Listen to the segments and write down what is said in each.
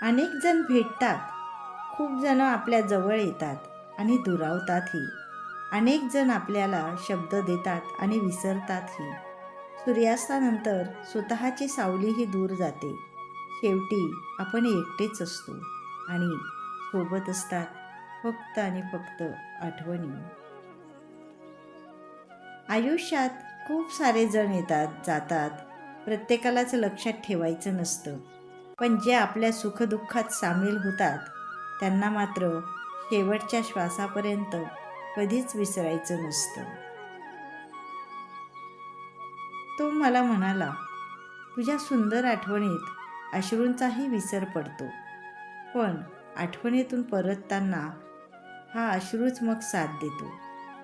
अनेक जण भेटतात, खूप जण आपल्या जवळ येतात आणि दुरावतातही. अनेक जण आपल्याला शब्द देतात आणि विसरतातही. सूर्यास्तानंतर स्वतःची सावलीही दूर जाते. शेवटी आपण एकटेच असतो आणि सोबत असतात फक्त आणि फक्त आठवणी. आयुष्यात खूप सारे जण येतात जातात, प्रत्येकालाच लक्षात ठेवायचं नसतं. पण जे आपल्या सुखदुःखात सामील होतात त्यांना मात्र शेवटच्या श्वासापर्यंत कधीच विसरायचं नसतं. तो मला म्हणाला, तुझ्या सुंदर आठवणीत अश्रूंचाही विसर पडतो, पण आठवणीतून परतताना हा अश्रूच मग साथ देतो.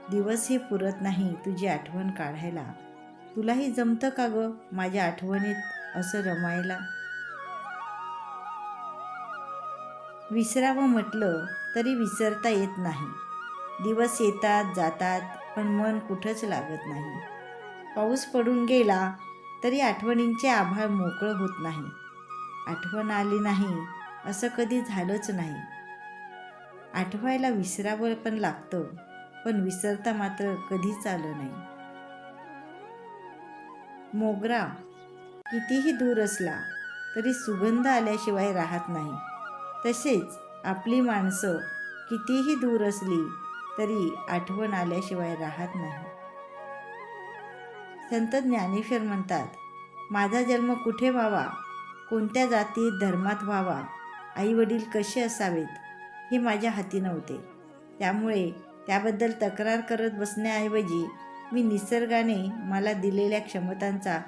दिवसही पुरत नाही तुझी आठवण काढायला. तुलाही जमतं का गं माझ्या आठवणीत असं रमायला? विसरावं म्हटलं तरी विसरता येत नाही. दिवस येतात जातात पण मन कुठंच लागत नाही. पाऊस पडून गेला तरी आठवणींचे आभाळ मोकळं होत नाही. आठवण आली नाही असं कधी झालंच नाही. आठवायला विसरावं पण लागतं, पण विसरता मात्र कधीच आलं नाही. मोगरा कितीही दूर असला तरी सुगंध आल्याशिवाय राहत नाही. तसेच आपली माणसं कितीही दूर असली तरी आठवण आल्याशिवाय राहत नाही. संत ज्ञानेश्वर म्हणतात, माझा जन्म कुठे व्हावा, कोणत्या जातीत धर्मात व्हावा, आईवडील कसे असावेत हे माझ्या हाती नव्हते. त्यामुळे त्याबद्दल तक्रार करत बसण्याऐवजी मी निसर्गाने मला दिलेल्या क्षमतांचा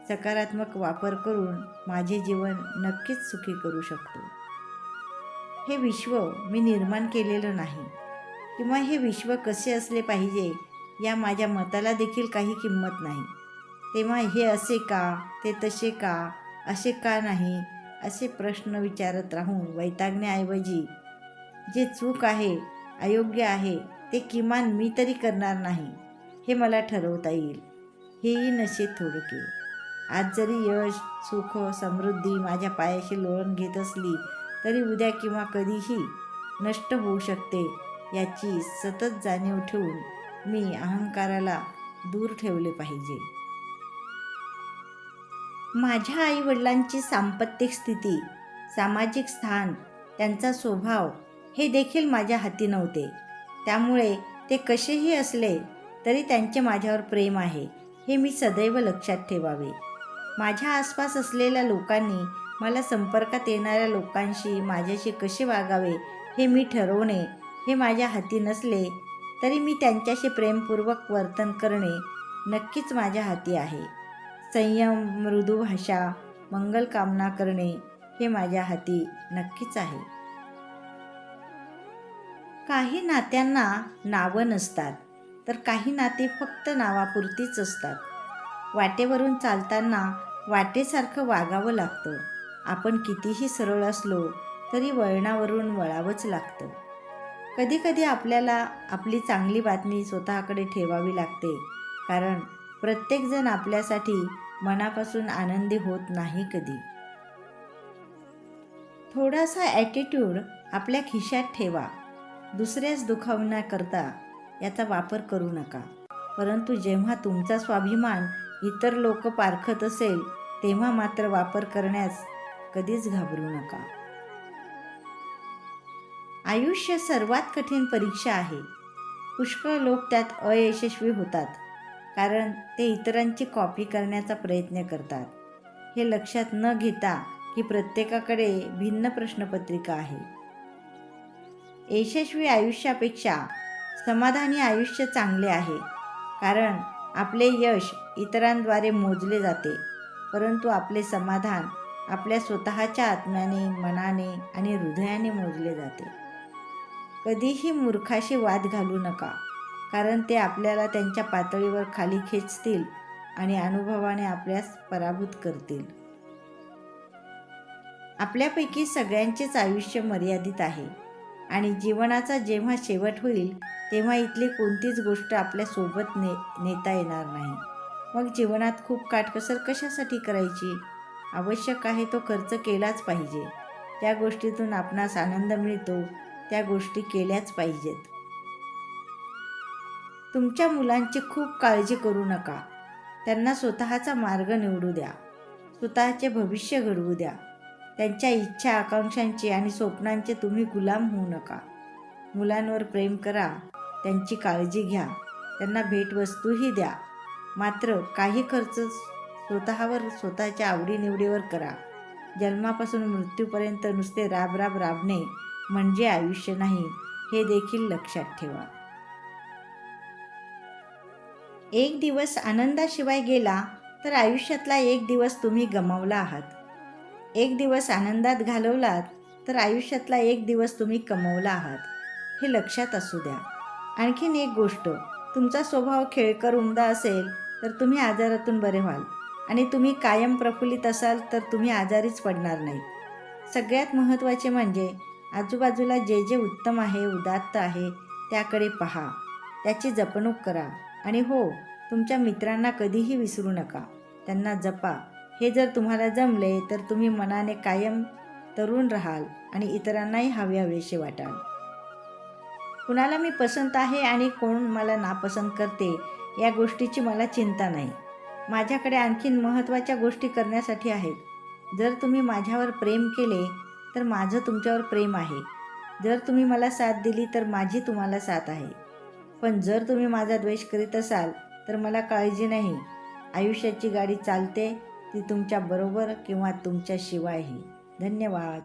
सकारात्मक वापर करून माझे जीवन नक्कीच सुखी करू शकतो. हे विश्व मी निर्माण केलेलं नाही, किंवा हे विश्व कसे असले पाहिजे या माझ्या मताला देखील काही किंमत नाही. तेव्हा हे असे का, ते तसे का, असे का नाही असे प्रश्न विचारत राहून वैतागण्याऐवजी जे चूक आहे, अयोग्य आहे ते किमान मी तरी करणार नाही हे मला ठरवता येईल, हेही नशेत थोडके. आज जरी यश, सुख, समृद्धी माझ्या पायाशी लोळण घेत असली तरी उद्या किंवा कधीही नष्ट होऊ शकते याची सतत जाणीव ठेवून मी अहंकाराला दूर ठेवले पाहिजे. माझ्या आईवडिलांची सांपत्तिक स्थिती, सामाजिक स्थान, त्यांचा स्वभाव हे देखील माझ्या हाती नव्हते. त्यामुळे ते कसेही असले तरी त्यांचे माझ्यावर प्रेम आहे हे मी सदैव लक्षात ठेवावे. माझ्या आसपास असलेल्या लोकांनी मला संपर्कात येणाऱ्या लोकांशी माझ्याशी कसे वागावे हे मी ठरवणे हे माझ्या हाती नसले तरी मी त्यांच्याशी प्रेमपूर्वक वर्तन करणे नक्कीच माझ्या हाती आहे. संयम, मृदू भाषा, मंगल कामना करणे हे माझ्या हाती नक्कीच आहे. काही नात्यांना नावं नसतात, तर काही नाती फक्त नावापुरतीच असतात. वाटेवरून चालताना वाटेसारखं वागावं लागतं. आपण कितीही सरळ असलो तरी वळणावरून वळावंच लागतं. कधीकधी आपल्याला आपली चांगली बातमी स्वतःकडे ठेवावी लागते, कारण प्रत्येकजण आपल्यासाठी मनापासून आनंदी होत नाही कधी. थोडासा ॲटिट्यूड आपल्या खिशात ठेवा. दुसऱ्यास दुखावण्याकरता याचा वापर करू नका. परंतु जेव्हा तुमचा स्वाभिमान इतर लोक पारखत असेल तेव्हा मात्र वापर करण्यास कधीच घाबरू नका. आयुष्य सर्वात कठीण परीक्षा आहे. पुष्कळ लोक त्यात अयशस्वी होतात, कारण ते इतरांची कॉपी करण्याचा प्रयत्न करतात, हे लक्षात न घेता की प्रत्येकाकडे भिन्न प्रश्नपत्रिका आहे. यशस्वी आयुष्यापेक्षा समाधानी आयुष्य चांगले आहे, कारण आपले यश इतरांद्वारे मोजले जाते, परंतु आपले समाधान आपल्या स्वतःच्या आत्म्याने, मनाने आणि हृदयाने मोजले जाते. कधीही मूर्खाशी वाद घालू नका, कारण ते आपल्याला त्यांच्या पातळीवर खाली खेचतील आणि अनुभवाने आपल्यास पराभूत करतील. आपल्यापैकी सगळ्यांचेच आयुष्य मर्यादित आहे आणि जीवनाचा जेव्हा शेवट होईल तेव्हा इथली कोणतीच गोष्ट आपल्या सोबत नेता येणार नाही. मग जीवनात खूप काटकसर कशासाठी करायची? आवश्यक आहे तो खर्च केलाच पाहिजे. ज्या गोष्टीतून आपणास आनंद मिळतो त्या गोष्टी केल्याच पाहिजेत. तुमच्या मुलांची खूप काळजी करू नका. त्यांना स्वतःचा मार्ग निवडू द्या. स्वतःचे भविष्य घडवू द्या. त्यांच्या इच्छा, आकांक्षांची आणि स्वप्नांचे तुम्ही गुलाम होऊ नका. मुलांवर प्रेम करा, त्यांची काळजी घ्या, त्यांना भेटवस्तूही द्या. मात्र काही खर्च स्वतःवर, स्वतःच्या आवडीनिवडीवर करा. जन्मापासून मृत्यूपर्यंत नुसते राब राबणे म्हणजे आयुष्य नाही, हे देखील लक्षात ठेवा. एक दिवस आनंदाशिवाय गेला तर आयुष्यातला एक दिवस तुम्ही गमावला आहात. एक दिवस आनंदात घालवलात तर आयुष्यातला एक दिवस तुम्ही कमवला आहात, हे लक्षात असू द्या. आणखीन एक गोष्ट, तुमचा स्वभाव खेळकर उमदा असेल तर तुम्ही आजारातून बरे व्हाल आणि तुम्ही कायम प्रफुल्लित असाल तर तुम्ही आजारीच पडणार नाहीत. सगळ्यात महत्त्वाचे म्हणजे आजूबाजूला जे जे उत्तम आहे, उदात्त आहे त्याकडे पहा, त्याची जपणूक करा. आणि हो, तुमच्या मित्रांना कधीही विसरू नका, त्यांना जपा. हे जर तुम्हाला जमले तर तुम्ही मनाने कायम तरुण राहाल आणि इतरांनाही हवेहवेसे वाटाल. कुणाला मी पसंत आहे आणि कोण मला नापसंत करते या गोष्टीची मला चिंता नाही. माझ्याकडे आणखीन महत्त्वाच्या गोष्टी करण्यासाठी आहेत. जर तुम्ही माझ्यावर प्रेम केले तर माझं तुमच्यावर प्रेम आहे. जर तुम्ही मला साथ दिली तर माझी तुम्हाला साथ आहे. पण जर तुम्ही माझा द्वेष करीत असाल तर मला काळजी नाही. आयुष्याची गाडी चालते ती तुमच्या बरोबर किंवा तुमच्या शिवायही. धन्यवाद.